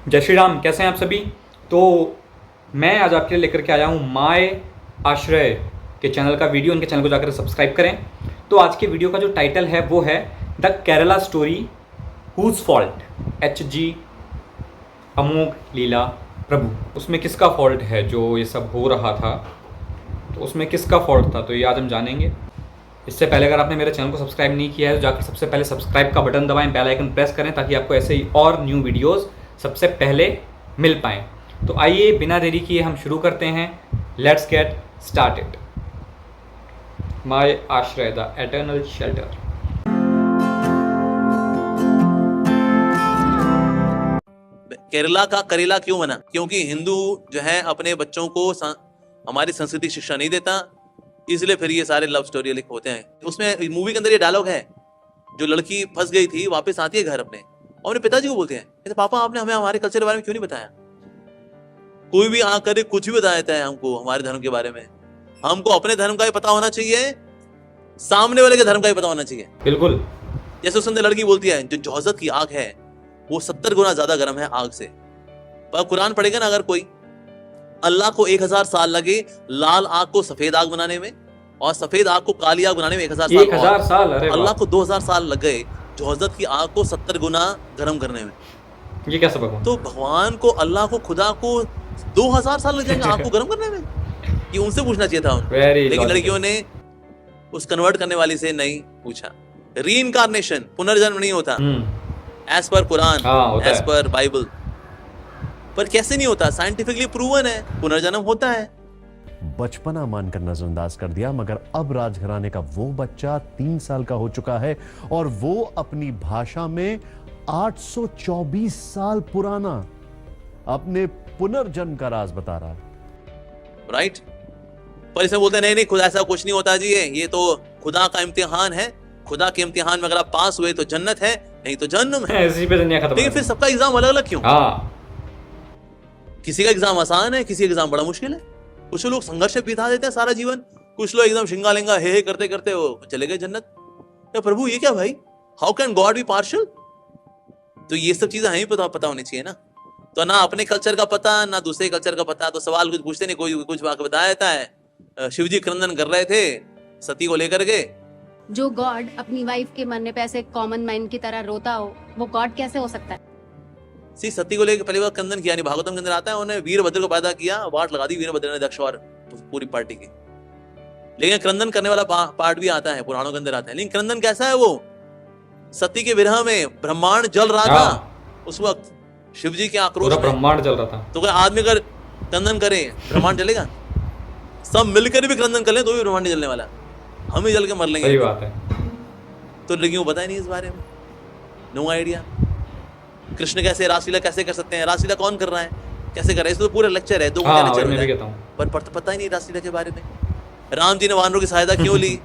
जय श्री राम। कैसे हैं आप सभी। तो मैं आज आपके लिए लेकर के आया हूँ माय आश्रय के चैनल का वीडियो। उनके चैनल को जाकर सब्सक्राइब करें। तो आज के वीडियो का जो टाइटल है वो है the Kerala story whose fault, HG Amogh Lila Prabhu. उसमें किसका फॉल्ट है जो ये सब हो रहा था, तो उसमें किसका फॉल्ट था, तो ये आज हम जानेंगे। इससे पहले अगर आपने मेरे चैनल को सब्सक्राइब नहीं किया है तो जाकर सबसे पहले सब्सक्राइब का बटन दबाएं, बेल आइकन प्रेस करें ताकि आपको ऐसे ही और न्यू वीडियोस सबसे पहले मिल पाएँ। तो आइए बिना देरी किए हम शुरू करते हैं। Let's get started. माय आश्रय द एटर्नल शेल्टर। केरला का करेला क्यों बना? क्योंकि हिंदू जो है अपने बच्चों को हमारी संस्कृति शिक्षा नहीं देता, इसलिए फिर ये सारे लव स्टोरी लिख होते हैं। उसमें मूवी के अंदर ये डायलॉग है, जो लड़की फंस गई थी वापस आती है घर अपने, और अपने पिताजी को बोलते हैं, कहते पापा आपने हमें हमारे कल्चर के बारे में क्यों नहीं बताया? कोई भी आकर कुछ भी बता देता है हमको हमारे धर्म के बारे में। हमको अपने धर्म का भी पता होना चाहिए, सामने वाले के धर्म का भी पता होना चाहिए। बिल्कुल। जैसे उस अंदर लड़की बोलती है जो जौहजत की आग है वो 70 गुना ज्यादा गर्म है आग से। पर कुरान पढ़ेगा ना अगर कोई, अल्लाह को 1000 साल लगे लाल आग को सफेद आग बनाने में, और सफेद आग को काली आग बनाने में 1000 साल। अरे अल्लाह को 2000 साल लग गए जौहजत की आग को 70 गुना गर्म करने में। ये क्या सबक है? तो भगवान को, अल्लाह को, खुदा को 2000 साल लग जाएंगे आग को गर्म करने में? ये उनसे पूछना चाहिए था उनको, लेकिन लड़कियों ने उस कन्वर्ट करने वाली से नहीं पूछा। रीइंकार्नेशन, पुनर्जन्म नहीं होता as per Quran, as per Bible. पर कैसे नहीं होता? साइंटिफिकली प्रूवन है, पुनर्जन्म होता है। बचपना मानकर नजरअंदाज कर दिया, मगर अब राजघराने का वो बच्चा 3 साल का हो चुका है और वो अपनी भाषा में 824 साल पुराना अपने पुनर्जन्म का राज बता रहा है। राइट। पर इसमें बोलते नहीं नहीं खुदा ऐसा कुछ नहीं होता जी, ये तो खुदा का इम्तिहान है। खुदा के इम्तिहान में अगर आप पास हुए तो जन्नत है, नहीं तो जहन्नुम है। इसी पे दुनिया खत्म। लेकिन फिर सबका एग्जाम अलग अलग क्यों? किसी का एग्जाम आसान है, किसी का एग्जाम बड़ा मुश्किल है। कुछ लोग संघर्ष बिता देते हैं सारा जीवन, कुछ लोग एकदम शिंगा लेंगा हे करते करते वो चले गए जन्नत। या प्रभु ये क्या भाई, how can God B partial? तो ये सब चीजें हमें पता होनी चाहिए ना। तो ना अपने कल्चर का पता, ना दूसरे कल्चर का पता, तो सवाल कुछ पूछते नहीं, कोई कुछ बता देता है। शिवजी क्रंदन कर रहे थे सती को लेकर के। जो गॉड अपनी वाइफ के मरने पे ऐसे कॉमन मैन की तरह रोता हो, वो गॉड कैसे हो सकता है? सती को लेकर पहली बार क्रंदन किया, नहीं भागवतम के अंदर आता है, उन्होंने वीरभद्र को पैदा किया, वाट लगा दी वीरभद्र ने दक्ष और पूरी पार्टी की। लेकिन क्रंदन करने वाला पार्ट भी आता है, पुराणों के अंदर आता है। लेकिन क्रंदन कैसा है? वो सती के विरह में ब्रह्मांड जल रहा था उस वक्त, शिवजी के आक्रोश में ब्रह्मांड जल रहा था। तो कोई आदमी अगर क्रंदन करे ब्रह्मांड जलेगा? सब मिलकर भी क्रंदन कर ले तो भी ब्रह्मांड जलने वाला, हम ही जल के मर लेंगे। सही बात है। तो लड़कियों को पता ही नहीं इस बारे में, नो आइडिया। कृष्ण कैसे रासलीला कैसे कर सकते हैं, रासलीला कौन कर रहा है, कैसे कर रहा है, इसमें तो पूरा लेक्चर है, 2 घंटे लेक्चर होता है, पर पता ही नहीं रासलीला के बारे में। राम जी ने वानरों की सहायता क्यों ली?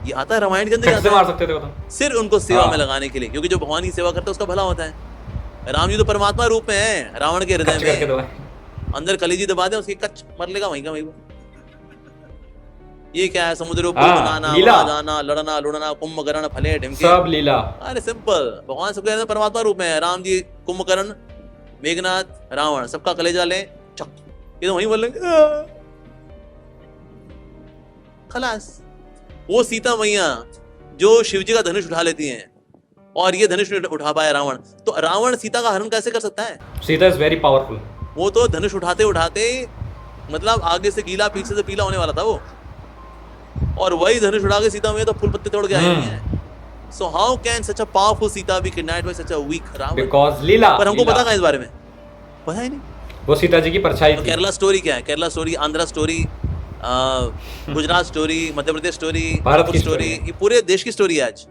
ये आता है रामायण के अंदर, आता मार सकते थे वो तो। सिर्फ उनको सेवा में लगाने के लिए, क्योंकि जो भगवान की सेवा करता है उसका भला होता है। राम जी तो परमात्मा रूप में है, रावण के हृदय में अंदर कलीजी दबा दे, उसकी कच मर लेगा वहीं का वहीं। ये क्या है? समुद्र बनाना, जाना, लड़ना लुड़ना, कुंभकर्ण फले ढिमके, सब लीला। अरे सिंपल। भगवान सबके परमात्मा रूप में है। राम जी कुंभकर्ण, मेघनाथ, रावण, सबका कलेजा ले चक, ये तो वहीं बोल लेंगे खलास। वो सीता मैया जो शिवजी का धनुष उठा लेती हैं, और ये धनुष उठा पाया रावण, तो रावण सीता का हरण कैसे कर सकता है? Sita is very powerful. वो तो धनुष उठाते उठाते मतलब आगे से गीला पीछे से पीला होने वाला था वो, और वही धनुष उठा के सीता मैया तो फूल पत्ते तोड़ के आई है। So how can such a powerful Sita be kidnapped by such a weak Ravan? Because leela. पर हमको पता कहां इस बारे में, पता ही नहीं। वो सीता जी की परछाई थी। केरला स्टोरी क्या है? Kerala story, Andhra story, Gujarat story, Madhya Pradesh story, Bharat की स्टोरी, ये पूरे देश की स्टोरी है आज।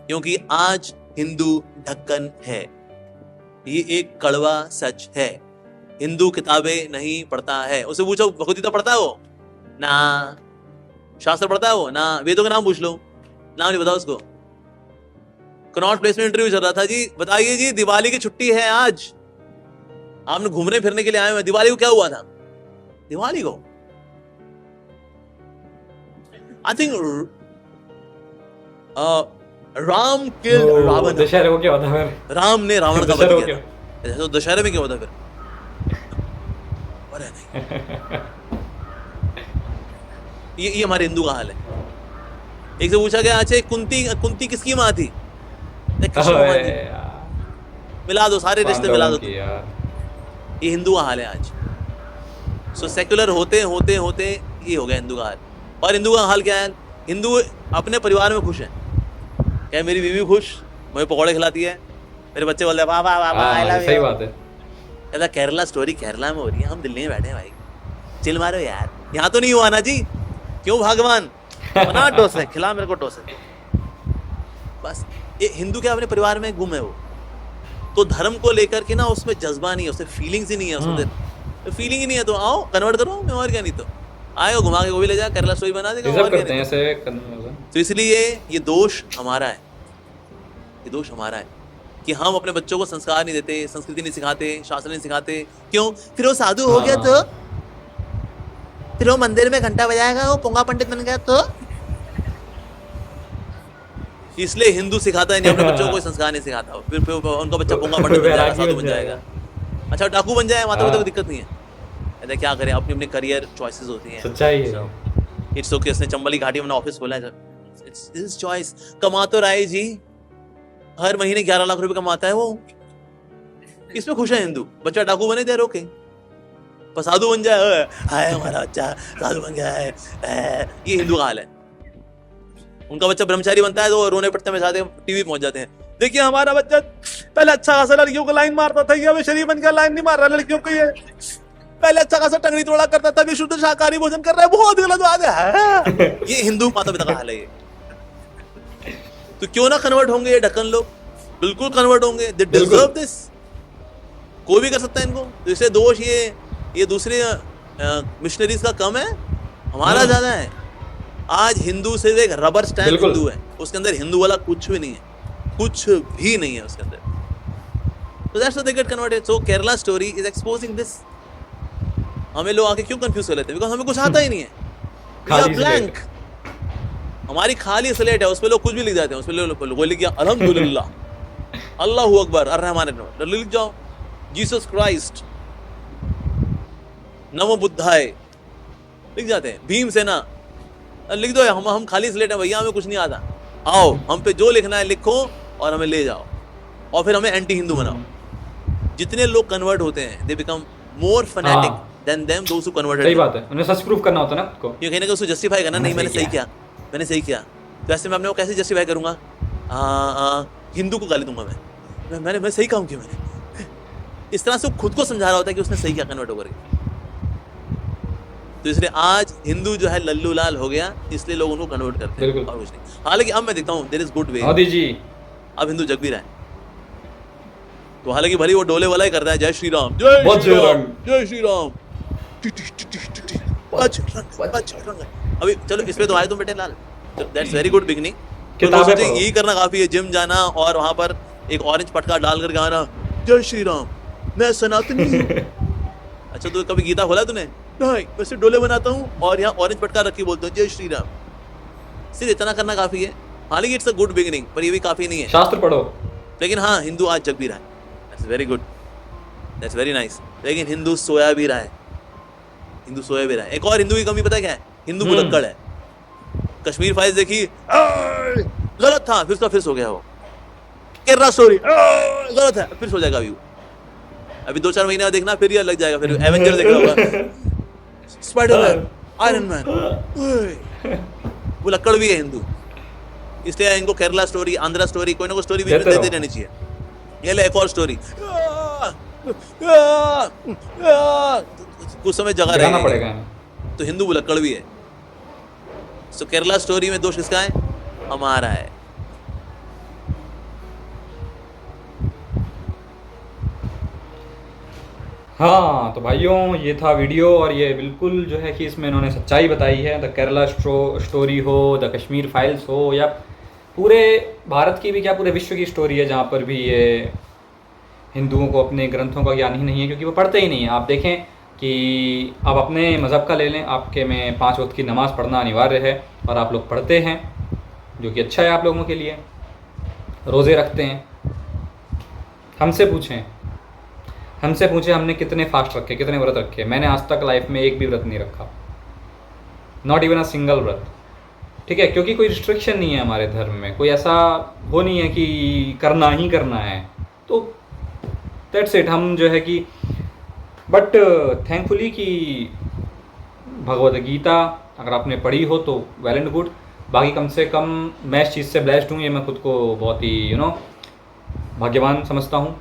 क्योंकि आज हिंदू ढक्कन है, ये एक कड़वा सच है। हिंदू किताबें नहीं पढ़ता है। उसे पूछो भगवद्गीता पढ़ता है वो ना, शास्त्र पढ़ता है वो ना, वेदों का नाम पूछ लो, नाम नहीं बताओ उसको। कनॉट प्लेस में इंटरव्यू चल रहा था जी, बताइए जी दिवाली की छुट्टी है आज, आपने घूमने फिरने के लिए आए हुए, दिवाली को क्या हुआ था? दिवाली को I think Ram killed Ravan. दशहरे को क्या होता है? राम ने रावण का वध किया। तो दशहरे में क्या होता फिर? अरे नहीं, ये हमारे हिंदू का हाल है। एक से पूछा गया, अच्छा कुंती किसकी माँ थी? कृष्ण की माँ थी। मिला दो, सारे रिश्ते मिला दो। ये हिंदू का हाल है आज। सो सेक्युलर होते होते होते ये हो गया हिंदू का हाल। और हिंदू का हाल क्या है? हिंदू अपने परिवार में खुश है। क्या मेरी बीवी खुश, मुझे पकौड़े खिलाती है, मेरे बच्चे बोलते हैं वाह वाह वाह वाह, आई लव यू। सही बात है। ऐसा केरला स्टोरी केरला में हो रही है, हम दिल्ली में बैठे हैं भाई, चिल मारो यार। यहाँ तो नहीं हुआ ना जी, क्यों भगवान बना डोसे, खिला मेरे को डोसे। बस ये हिंदू के अपने परिवार में गुम है वो। तो धर्म को लेकर के ना उसमें जज्बा नहीं है, उसमें फीलिंग्स ही नहीं है, उसमें फीलिंग ही नहीं है। तो आओ कन्वर्ट करो, मैं और क्या, नहीं तो आएगा घुमा के वो भी ले जा, केरला स्टोरी बना देगा और क्या नहीं। तो इसलिए ये दोष हमारा है, ये दोष हमारा है कि हम अपने बच्चों को संस्कार नहीं देते, संस्कृति नहीं सिखाते, शास्त्र नहीं सिखाते। क्यों? फिर वो साधु हो गया तो, फिर वो मंदिर में घंटा बजाएगा, वो पोंगा पंडित बन गया तो। इसलिए हिंदू सिखाता है नहीं, अपने बच्चों को कोई संस्कार नहीं सिखाता। फिर उनका बच्चा पोंगा पंडित बन जाएगा, साधु बन जाएगा। अच्छा डाकू बन जाए, माता पिता को दिक्कत नहीं है, ऐसा क्या करे, अपनी अपनी करियर चॉइसेस होती हैं। सच्चाई है। इट्स ओके, उसने चंबली घाटी में अपना ऑफिस खोला है, इट्स हिज चॉइस। कमा तो रहा है जी, हर महीने 11 लाख रुपए कमाता है वो, इसमें खुश है हिंदू। बच्चा डाकू बने दे रोके, पर साधु बन जाए, हाय हमारा बच्चा साधु बन गया है, ये हिंदू का हाल है। उनका बच्चा ब्रह्मचारी बनता है तो रोने पड़ते में जाते टीवी पहुंच जाते हैं, देखिए हमारा बच्चा पहले अच्छा खासा लड़कियों को लाइन मारता था, ये अभी शरीफ बन गया, लाइन नहीं मार रहा लड़कियों को। ये पहले अच्छा खासा टंगड़ी तोड़ा करता था, अभी शुद्ध शाकाहारी भोजन कर रहा है, बहुत गलत बात है। ये हिंदू माता पिता का हाल है ये। तो क्यों ना कन्वर्ट होंगे ये ढक्कन लोग, बिल्कुल कन्वर्ट होंगे, दे डिजर्व दिस। कोई भी कर सकता है इनको। तो इसे दोष ये दूसरे मिशनरीज का कम है, हमारा ज्यादा है। आज हिंदू सिर्फ एक रबर स्टैम्प हिंदू है, उसके अंदर हिंदू वाला कुछ भी नहीं है, कुछ भी नहीं है उसके अंदर। So that's why they get converted. So Kerala story is exposing this. हमें लोग आके क्यों कंफ्यूज कर लेते हैं? बिकॉज हमें कुछ आता ही नहीं है, we are blank. हमारी खाली स्लेट है, उसमें लोग कुछ भी लिख जाते हैं। उसमें लोग लिख गया अल्हम्दुलिल्लाह, अल्लाहू अकबर, अर्रहमान अर्रहीम, लिख जाओ जीसस क्राइस्ट, नमो बुद्धाय, लिख जाते हैं भीमसेना, लिख दो। हम खाली स्लेट है भैया, हमें कुछ नहीं आता। आओ हम पे जो लिखना है लिखो और हमें ले जाओ, और फिर हमें एंटी हिंदू बनाओ। जितने लोग कन्वर्ट होते हैं, they become more fanatic then them those who converted. सही बात है, उन्हें सच प्रूफ करना होता है ना खुद को। ये कहने का उसको जस्टिफाई करना, नहीं मैंने सही किया, मैंने सही किया। तो ऐसे मैं अपने को कैसे जस्टिफाई करूंगा? हिंदू को गाली दूंगा मैं सही काम किया मैंने। इस तरह से वो खुद को समझा रहा होता है कि उसने सही किया कन्वर्ट होकर। तो इसलिए आज हिंदू जो है लल्लू लाल हो गया, इसलिए लोग उनको कन्वर्ट करते हैं और कुछ नहीं। हालांकि अब मैं देखता हूँ there is good way, Modi ji अब हिंदू जग भी रहा है। तो हालांकि भले वो डोले वाला ही करता है, जय श्री राम, जय श्री राम, अभी चलो इस पे तो आए तुम बेटे लाल, दैट्स वेरी गुड बिगनिंग। यही करना काफी है, जिम जाना और वहां पर एक ऑरेंज पटका डाल करके आना, जय श्री राम मैं सनातनी हूँ। अच्छा तो कभी गीता खोला तूने? नहीं, वैसे डोले बनाता हूँ और यहाँ ऑरेंज पटका रख के बोलता हूँ जय श्री राम। सिर्फ इतना करना काफी है। हालांकि इट्स अ गुड बिगिनिंग, पर ये भी काफी नहीं है। शास्त्र पढ़ो। लेकिन हाँ, हिंदू आज जग भी रहा है, that's very good, that's very nice. लेकिन हिंदू सोया भी रहा है, हिंदू सोया भी रहा है। एक और हिंदू की कमी पता है क्या है? हिंदू बुलक्कड़ है। कश्मीर फाइल्स देखी, गलत था, फिर सो गया वो। केरला स्टोरी गलत है, फिर सो जाएगा। अभी 2-4 महीने देखना, फिर ये लग जाएगा, फिर एवेंजर देखना होगा, स्पाइडरमैन, आयरन मैन। वो लक्कड़ भी है हिंदू, इसलिए इनको केरला स्टोरी, आंध्रा स्टोरी, कोई ना कोई स्टोरी भी देते रहनी चाहिए। ये ले एक और स्टोरी, कुछ समय जगह रहना पड़ेगा। तो हिंदू बुलक्कड़ भी है। सो केरला स्टोरी में दोष किसका है? हमारा है। हाँ तो भाइयों, ये था वीडियो, और ये बिल्कुल जो है कि इसमें इन्होंने सच्चाई बताई है। द केरला स्टोरी हो, द कश्मीर फाइल्स हो, या पूरे भारत की भी क्या पूरे विश्व की स्टोरी है, जहाँ पर भी ये हिंदुओं को अपने ग्रंथों का ज्ञान ही नहीं है, क्योंकि वो पढ़ते ही नहीं है। आप देखें कि आप अपने मज़हब का ले लें, आपके में 5 वक्त की नमाज़ पढ़ना अनिवार्य है, और आप लोग पढ़ते हैं, जो कि अच्छा है आप लोगों के लिए। रोज़े रखते हैं। हमसे पूछें हमसे पूछे हमने कितने फास्ट रखे, कितने व्रत रखे। मैंने आज तक लाइफ में एक भी व्रत नहीं रखा, नॉट इवन अ सिंगल व्रत। ठीक है, क्योंकि कोई रिस्ट्रिक्शन नहीं है हमारे धर्म में, कोई ऐसा वो नहीं है कि करना ही करना है, तो दैट्स इट। हम जो है कि बट थैंकफुली कि भगवद गीता अगर आपने पढ़ी हो तो वेल एंड गुड, बाकी कम से कम मैं इस चीज़ से ब्लेस्ड हूँ, ये मैं खुद को बहुत ही भाग्यवान समझता हूँ।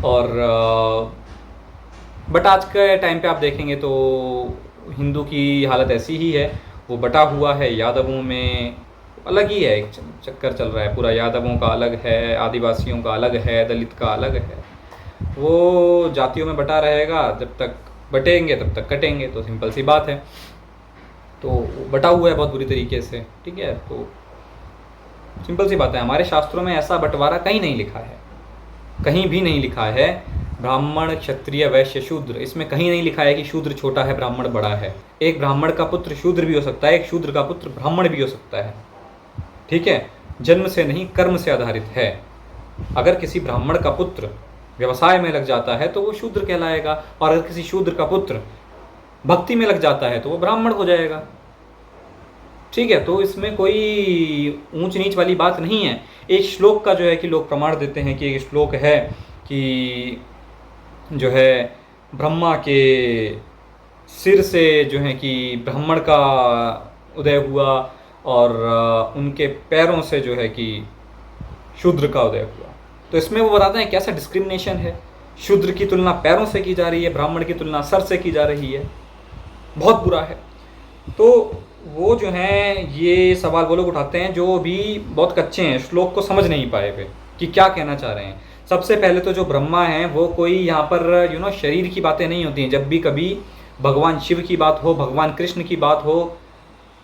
और बट आज के टाइम पे आप देखेंगे तो हिंदू की हालत ऐसी ही है, वो बटा हुआ है यादवों में, अलग ही है, एक चक्कर चल रहा है पूरा। यादवों का अलग है, आदिवासियों का अलग है, दलित का अलग है, वो जातियों में बटा रहेगा, जब तक बटेंगे तब तक कटेंगे, तो सिंपल सी बात है। तो बटा हुआ है बहुत बुरी तरीके से, ठीक है। तो सिंपल सी बात है, हमारे शास्त्रों में ऐसा बंटवारा कहीं नहीं लिखा है, कहीं भी नहीं लिखा है ब्राह्मण क्षत्रिय वैश्य शूद्र, इसमें कहीं नहीं लिखा है कि शूद्र छोटा है ब्राह्मण बड़ा है। एक ब्राह्मण का पुत्र शूद्र भी हो सकता है, एक शूद्र का पुत्र ब्राह्मण भी हो सकता है, ठीक है। जन्म से नहीं कर्म से आधारित है। अगर किसी ब्राह्मण का पुत्र व्यवसाय में लग जाता है तो वो शूद्र कहलाएगा, और अगर किसी शूद्र का पुत्र भक्ति में लग जाता है तो वो ब्राह्मण हो जाएगा, ठीक है। तो इसमें कोई ऊंच नीच वाली बात नहीं है। एक श्लोक का जो है कि लोग प्रमाण देते हैं कि एक श्लोक है कि जो है ब्रह्मा के सिर से जो है कि ब्राह्मण का उदय हुआ, और उनके पैरों से जो है कि शूद्र का उदय हुआ। तो इसमें वो बताते हैं कैसा डिस्क्रिमिनेशन है, शूद्र की तुलना पैरों से की जा रही है, ब्राह्मण की तुलना सर से की जा रही है, बहुत बुरा है। तो वो जो हैं ये सवाल वो लोग उठाते हैं जो भी बहुत कच्चे हैं, श्लोक को समझ नहीं पाए हुए कि क्या कहना चाह रहे हैं। सबसे पहले तो जो ब्रह्मा हैं वो कोई यहाँ पर शरीर की बातें नहीं होती हैं। जब भी कभी भगवान शिव की बात हो, भगवान कृष्ण की बात हो,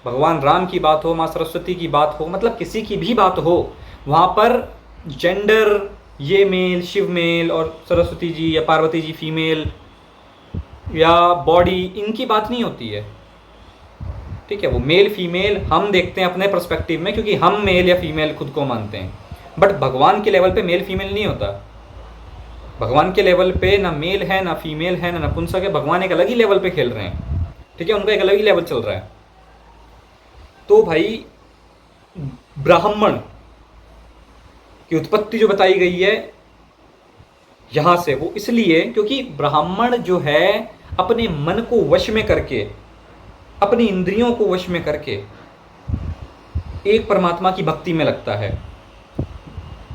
भगवान राम की बात हो, माँ सरस्वती की बात हो, मतलब किसी की भी बात हो, वहाँ पर जेंडर, ये मेल शिव मेल और सरस्वती जी या पार्वती जी फीमेल या बॉडी, इनकी बात नहीं होती है, ठीक है। वो मेल फीमेल हम देखते हैं अपने पर्सपेक्टिव में, क्योंकि हम मेल या फीमेल खुद को मानते हैं, बट भगवान के लेवल पे मेल फीमेल नहीं होता। भगवान के लेवल पे ना मेल है, ना फीमेल है, ना नपुंसक है। भगवान एक अलग ही लेवल पे खेल रहे हैं, ठीक है, उनका एक अलग ही लेवल चल रहा है। तो भाई ब्राह्मण की उत्पत्ति जो बताई गई है यहां से, वो इसलिए क्योंकि ब्राह्मण जो है अपने मन को वश में करके, अपनी इंद्रियों को वश में करके एक परमात्मा की भक्ति में लगता है।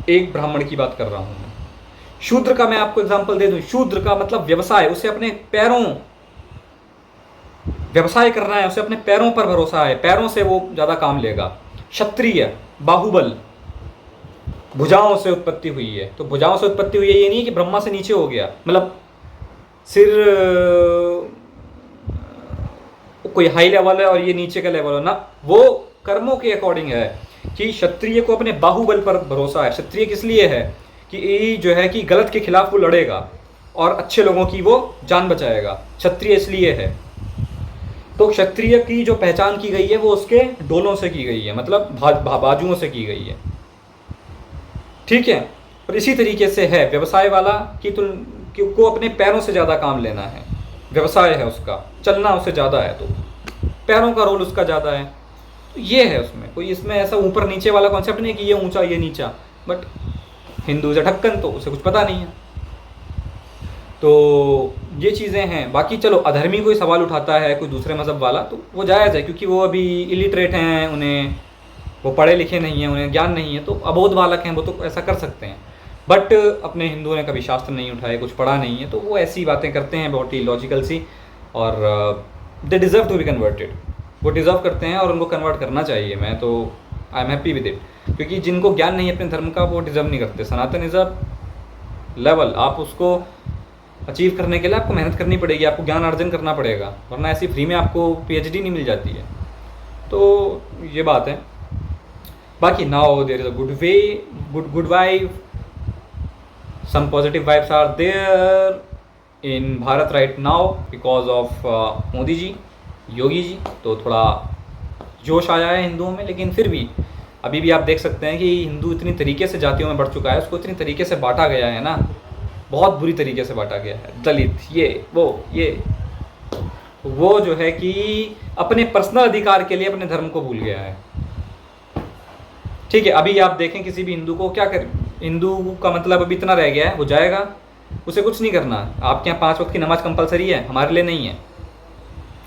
एक ब्राह्मण की बात कर रहा हूं मैं। शूद्र का मैं आपको एग्जांपल दे दूं, शूद्र का मतलब व्यवसाय, उसे अपने पैरों, व्यवसाय करना है, उसे अपने पैरों पर भरोसा है, पैरों से वो ज्यादा काम लेगा। क्षत्रिय बाहुबल, भुजाओं से उत्पत्ति हुई है। तो भुजाओं से उत्पत्ति हुई है ये नहीं है कि ब्रह्मा से नीचे हो गया, मतलब सिर कोई हाई लेवल है और ये नीचे का लेवल है ना, वो कर्मों के अकॉर्डिंग है कि क्षत्रिय को अपने बाहुबल पर भरोसा है। क्षत्रिय किस लिए है कि जो है कि गलत के खिलाफ वो लड़ेगा और अच्छे लोगों की वो जान बचाएगा, क्षत्रिय इसलिए है। तो क्षत्रिय की जो पहचान की गई है वो उसके डोलों से की गई है, मतलब बाजुओं से की गई है, ठीक है। और इसी तरीके से है व्यवसाय वाला कि को अपने पैरों से ज़्यादा काम लेना है, व्यवसाय है उसका, चलना उससे ज़्यादा है, तो पैरों का रोल उसका ज़्यादा है। तो ये है उसमें, कोई इसमें ऐसा ऊपर नीचे वाला कॉन्सेप्ट नहीं कि ये ऊंचा ये नीचा, बट हिंदू से ढक्कन तो उसे कुछ पता नहीं है। तो ये चीज़ें हैं। बाकी चलो अधर्मी कोई सवाल उठाता है कोई दूसरे मज़हब वाला, तो वो जायज़ है, क्योंकि वो अभी इलिटरेट हैं, उन्हें वो पढ़े लिखे नहीं हैं, उन्हें ज्ञान नहीं है, तो अबोध बालक हैं, वो तो ऐसा कर सकते हैं। बट अपने हिंदुओं ने कभी शास्त्र नहीं उठाए, कुछ पढ़ा नहीं है, तो वो ऐसी बातें करते हैं बहुत ही लॉजिकल सी, और they deserve to be converted. वो डिज़र्व करते हैं और उनको कन्वर्ट करना चाहिए। मैं तो I am happy with it, क्योंकि जिनको ज्ञान नहीं है अपने धर्म का वो डिज़र्व नहीं करते। सनातनिज्म लेवल आप उसको अचीव करने के लिए आपको मेहनत करनी पड़ेगी, आपको ज्ञान अर्जन करना पड़ेगा, वरना ऐसी फ्री में आपको PhD नहीं मिल जाती है। तो ये बात है। बाकी now there is a good way, good vibe, some positive vibes are there in Bharat right now because of Modi ji, Yogi ji. तो थोड़ा जोश आया है हिंदुओं में, लेकिन फिर भी अभी भी आप देख सकते हैं कि हिंदू इतनी तरीके से जातियों में बढ़ चुका है, उसको इतनी तरीके से बांटा गया है ना, बहुत बुरी तरीके से बांटा गया है। दलित, ये वो जो है कि अपने पर्सनल अधिकार के लिए अपने धर्म को भूल गया है। ठीक है, अभी आप देखें किसी भी हिंदू को क्या कर, हिंदू का मतलब अभी इतना रह गया है, वो जाएगा, उसे कुछ नहीं करना। आपके यहाँ 5 वक्त की नमाज कंपलसरी है, हमारे लिए नहीं है।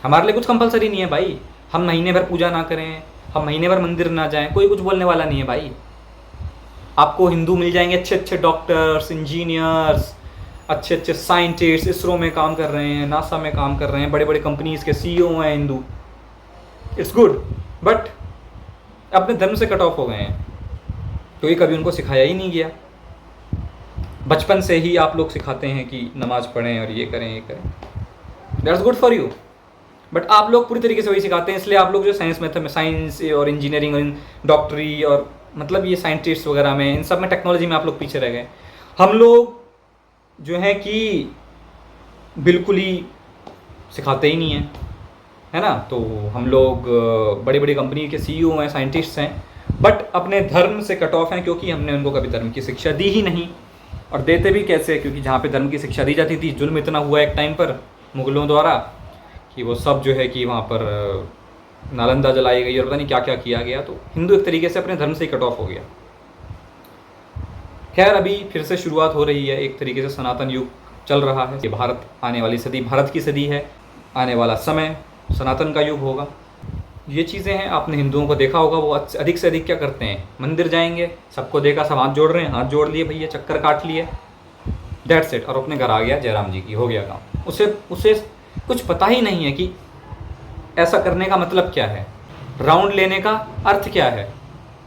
हमारे लिए कुछ कंपलसरी नहीं है भाई। हम महीने भर पूजा ना करें, हम महीने भर मंदिर ना जाएं, कोई कुछ बोलने वाला नहीं है भाई। आपको हिंदू मिल जाएंगे अच्छे अच्छे डॉक्टर्स, इंजीनियर्स, अच्छे अच्छे साइंटिस्ट, इसरो में काम कर रहे हैं, नासा में काम कर रहे हैं, बड़े बड़े कंपनीज के CEO हैं हिंदू। इट्स गुड, बट अपने धर्म से कट ऑफ हो गए हैं क्योंकि कभी उनको सिखाया ही नहीं गया। बचपन से ही आप लोग सिखाते हैं कि नमाज पढ़ें और ये करें, that's good for you, but आप लोग पूरी तरीके से वही सिखाते हैं। इसलिए आप लोग जो साइंस में साइंस और इंजीनियरिंग और डॉक्टरी और मतलब ये साइंटिस्ट वगैरह में, इन सब में, टेक्नोलॉजी में आप लोग पीछे रह गए। हम लोग जो है कि बिल्कुल ही सिखाते ही नहीं हैं, है ना। तो हम लोग बड़ी बड़ी कंपनी के CEO हैं, साइंटिस्ट हैं, बट अपने धर्म से कट ऑफ हैं क्योंकि हमने उनको कभी धर्म की शिक्षा दी ही नहीं। और देते भी कैसे, क्योंकि जहाँ पे धर्म की शिक्षा दी जाती थी, जुल्म इतना हुआ एक टाइम पर मुग़लों द्वारा कि वो सब जो है कि वहाँ पर नालंदा जलाई गई और पता नहीं क्या क्या किया गया। तो हिंदू एक तरीके से अपने धर्म से ही कट ऑफ हो गया। खैर, अभी फिर से शुरुआत हो रही है, एक तरीके से सनातन युग चल रहा है। ये भारत आने वाली सदी भारत की सदी है, आने वाला समय सनातन का युग होगा। ये चीज़ें हैं, आपने हिंदुओं को देखा होगा, वो अधिक से अधिक क्या करते हैं, मंदिर जाएंगे, सबको देखा, सब हाथ जोड़ रहे हैं, हाथ जोड़ लिए भैया, चक्कर काट लिए, दैट्स इट, और अपने घर आ गया, जयराम जी की हो गया काम। उसे कुछ पता ही नहीं है कि ऐसा करने का मतलब क्या है, राउंड लेने का अर्थ क्या है,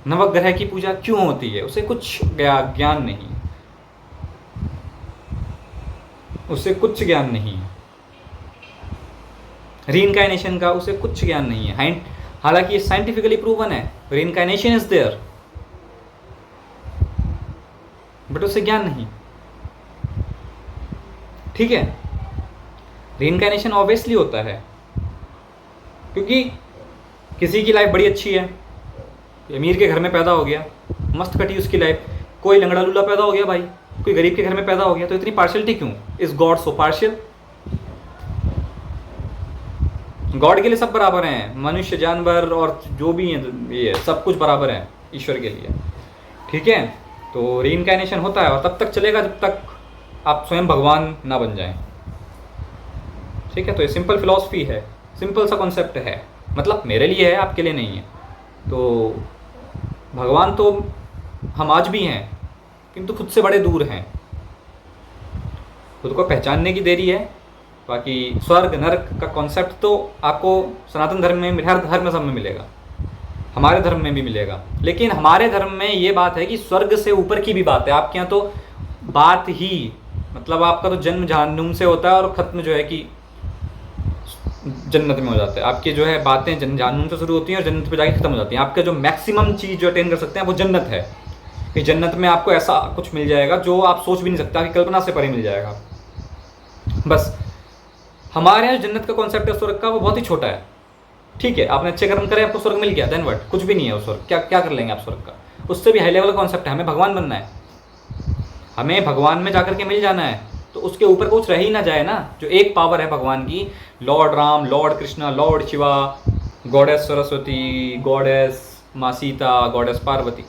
नवग्रह की पूजा क्यों होती है, उसे कुछ ज्ञान नहीं, उसे कुछ ज्ञान नहीं है। रीइनकार्नेशन का उसे कुछ ज्ञान नहीं है। हालांकि ये साइंटिफिकली प्रूवन है, रीइनकार्नेशन इज देयर, बट उसे ज्ञान नहीं। ठीक है, रीइनकार्नेशन ऑब्वियसली होता है क्योंकि किसी की लाइफ बड़ी अच्छी है, अमीर के घर में पैदा हो गया, मस्त कटी उसकी लाइफ, कोई लंगड़ा लूला पैदा हो गया भाई, कोई गरीब के घर में पैदा हो गया, तो इतनी पार्शियलिटी क्यों? Is God so partial? God के लिए सब बराबर हैं, मनुष्य, जानवर और जो भी हैं, ये सब कुछ बराबर है ईश्वर के लिए। ठीक है, तो रीइनकार्नेशन होता है और तब तक चलेगा जब तक आप स्वयं भगवान ना बन जाएं। ठीक है, तो ये सिंपल फिलॉसफी है, सिंपल सा कॉन्सेप्ट है, मतलब मेरे लिए है, आपके लिए नहीं है। तो भगवान तो हम आज भी हैं, किंतु खुद से बड़े दूर हैं, खुद को पहचानने की देरी है। बाकी स्वर्ग नरक का कॉन्सेप्ट तो आपको सनातन धर्म में, हर धर्म सब में मिलेगा, हमारे धर्म में भी मिलेगा। लेकिन हमारे धर्म में ये बात है कि स्वर्ग से ऊपर की भी बात है। आपके यहाँ तो बात ही, मतलब आपका तो जन्म जहन्नुम से होता है और ख़त्म जो है कि जन्नत में हो जाता है। आपकी जो है बातें जहन्नुम से शुरू होती हैं और जन्नत पे जाके ख़त्म हो जाती हैं। आपका जो मैक्सिमम चीज़ जो अटेन कर सकते हैं वो जन्नत है, कि जन्नत में आपको ऐसा कुछ मिल जाएगा जो आप सोच भी नहीं सकते, आपकी कल्पना से परे मिल जाएगा। बस हमारे यहाँ जन्नत का कॉन्सेप्ट है स्वर्ग का, वो बहुत ही छोटा है। ठीक है, आपने अच्छे कर्म करे, आपको स्वर्ग मिल गया, देन व्हाट, कुछ भी नहीं है उस स्वर्ग, क्या कर लेंगे आप स्वर्ग का? उससे भी हाई लेवल का कॉन्सेप्ट है, हमें भगवान बनना है, हमें भगवान में जाकर के मिल जाना है। तो उसके ऊपर कुछ रह ही ना जाए ना, जो एक पावर है भगवान की, Lord Ram, Lord Krishna, Lord Shiva, goddess Saraswati, goddess माँ सीता, गॉडेस पार्वती,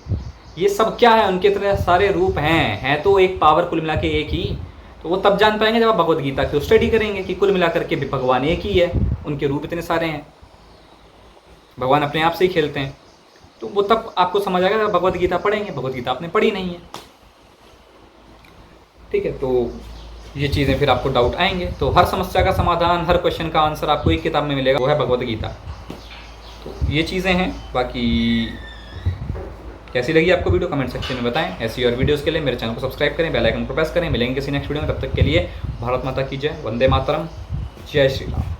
ये सब क्या है, उनके इतने सारे रूप हैं तो एक पावर कुल मिला के एक ही। तो वो तब जान पाएंगे जब आप भगवद गीता की स्टडी करेंगे कि कुल मिलाकर के भगवान एक ही है, उनके रूप इतने सारे हैं, भगवान अपने आप से ही खेलते हैं। तो वो तब आपको समझ आएगा जब भगवद गीता पढ़ेंगे। भगवद गीता आपने पढ़ी नहीं है, ठीक है, तो ये चीज़ें फिर आपको डाउट आएंगे। तो हर समस्या का समाधान, हर क्वेश्चन का आंसर आपको एक किताब में मिलेगा, वो है भगवद गीता। तो ये चीज़ें हैं। बाकी कैसी लगी आपको वीडियो, कमेंट सेक्शन में बताएं। ऐसी और वीडियोस के लिए मेरे चैनल को सब्सक्राइब करें, बेल आइकन को प्रेस करें। मिलेंगे किसी नेक्स्ट वीडियो में, तब तक के लिए भारत माता की जय, वंदे मातरम, जय श्री राम।